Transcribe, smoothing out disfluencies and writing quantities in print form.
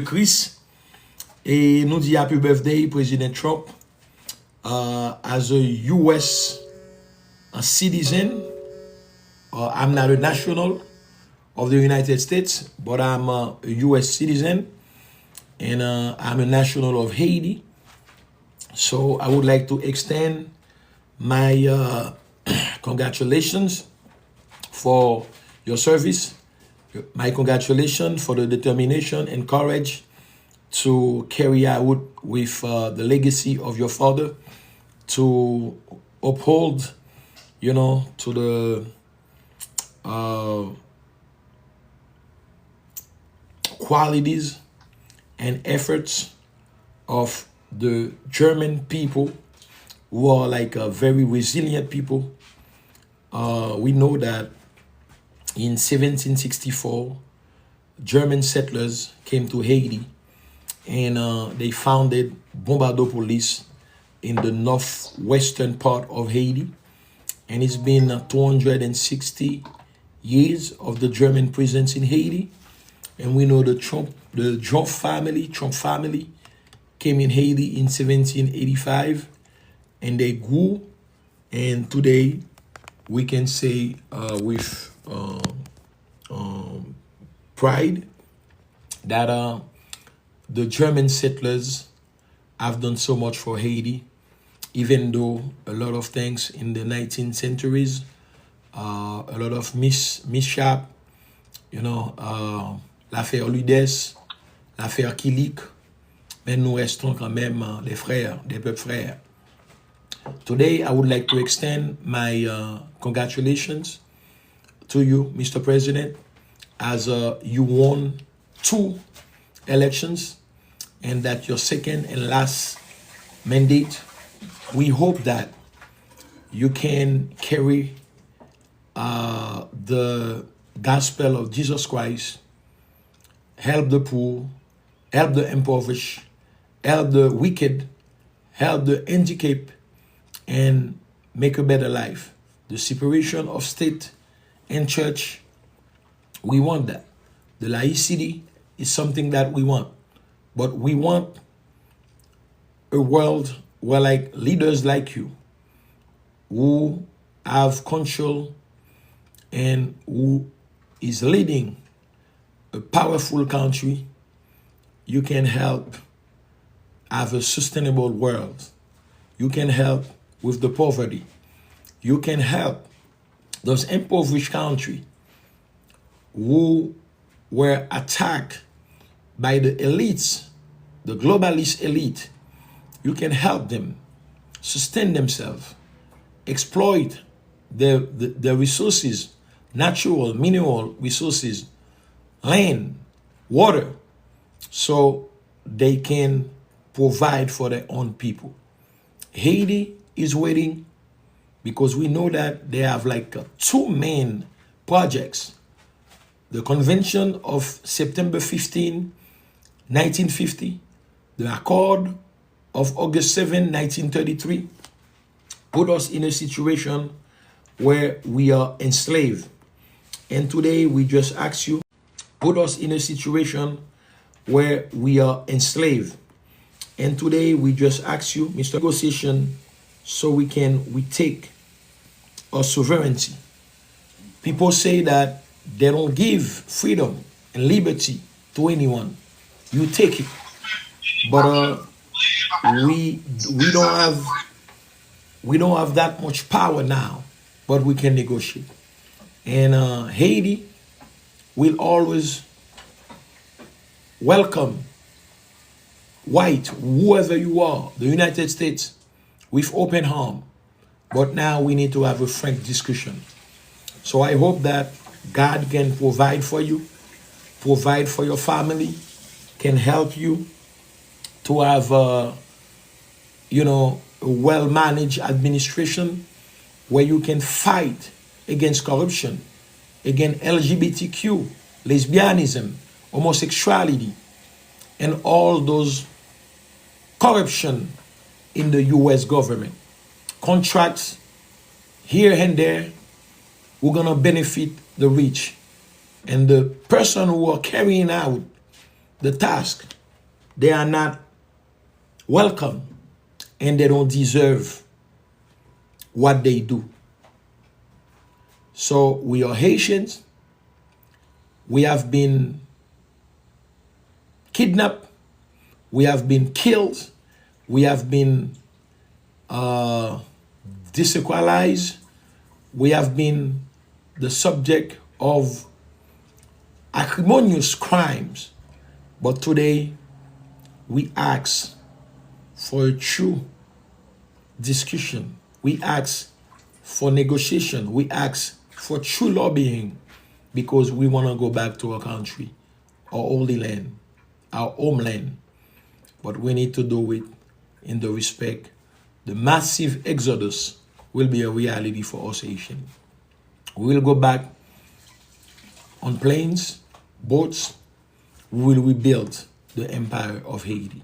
Chris, et nous dit happy birthday, President Trump, as a U.S. citizen. I'm not a national of the United States, but I'm a U.S. citizen, and I'm a national of Haiti. So I would like to extend my congratulations for your service. My congratulations for the determination and courage to carry out with the legacy of your father, to uphold, to the qualities and efforts of the German people, who are like a very resilient people. We know that in 1764, German settlers came to Haiti, and they founded Bombardopolis in the northwestern part of Haiti. And it's been 260 years of the German presence in Haiti. And we know the Trump family came in Haiti in 1785, and they grew. And today we can say with pride that the German settlers have done so much for Haiti, even though a lot of things in the 19th centuries, a lot of mishap, l'affaire Ludes, l'affaire Kilik, mais nous restons quand même des frères, des peuples frères. Today, I would like to extend my congratulations to you, Mr. President, as you won 2 elections, and that your second and last mandate, we hope that you can carry the gospel of Jesus Christ, help the poor, help the impoverished, help the wicked, help the handicapped, and make a better life. The separation of state and church, we want that. The laicity is something that we want. But we want a world where leaders like you, who have control and who is leading a powerful country, you can help have a sustainable world. You can help with the poverty. You can help those impoverished countries who were attacked by the elites, the globalist elite. You can help them sustain themselves, exploit the resources, natural, mineral resources, land, water, so they can provide for their own people. Haiti is waiting because we know that they have 2 main projects. The Convention of September 15, 1950, the Accord of August 7, 1933, put us in a situation where we are enslaved. And today we just ask you, put us in a situation where we are enslaved. And today we just ask you, Mr. Negotiation, so we take our sovereignty. People say that they don't give freedom and liberty to anyone. You take it. But we don't have that much power now, but we can negotiate. And Haiti will always welcome white, whoever you are, the United States, with open arms. But now we need to have a frank discussion. So I hope that God can provide for you, provide for your family, can help you to have a well-managed administration where you can fight against corruption, against LGBTQ, lesbianism, homosexuality, and all those corruption in the US government. Contracts here and there, we're gonna benefit the rich. And the person who are carrying out the task. They are not welcome and they don't deserve what they do. So we are Haitians. We have been kidnapped. We have been killed. We have been disequalized. We have been the subject of acrimonious crimes. But today, we ask for a true discussion. We ask for negotiation. We ask for true lobbying because we want to go back to our country, our holy land, our homeland. But we need to do it in the respect. The massive exodus will be a reality for us Haitians. We will go back on planes, boats. We will rebuild the empire of Haiti.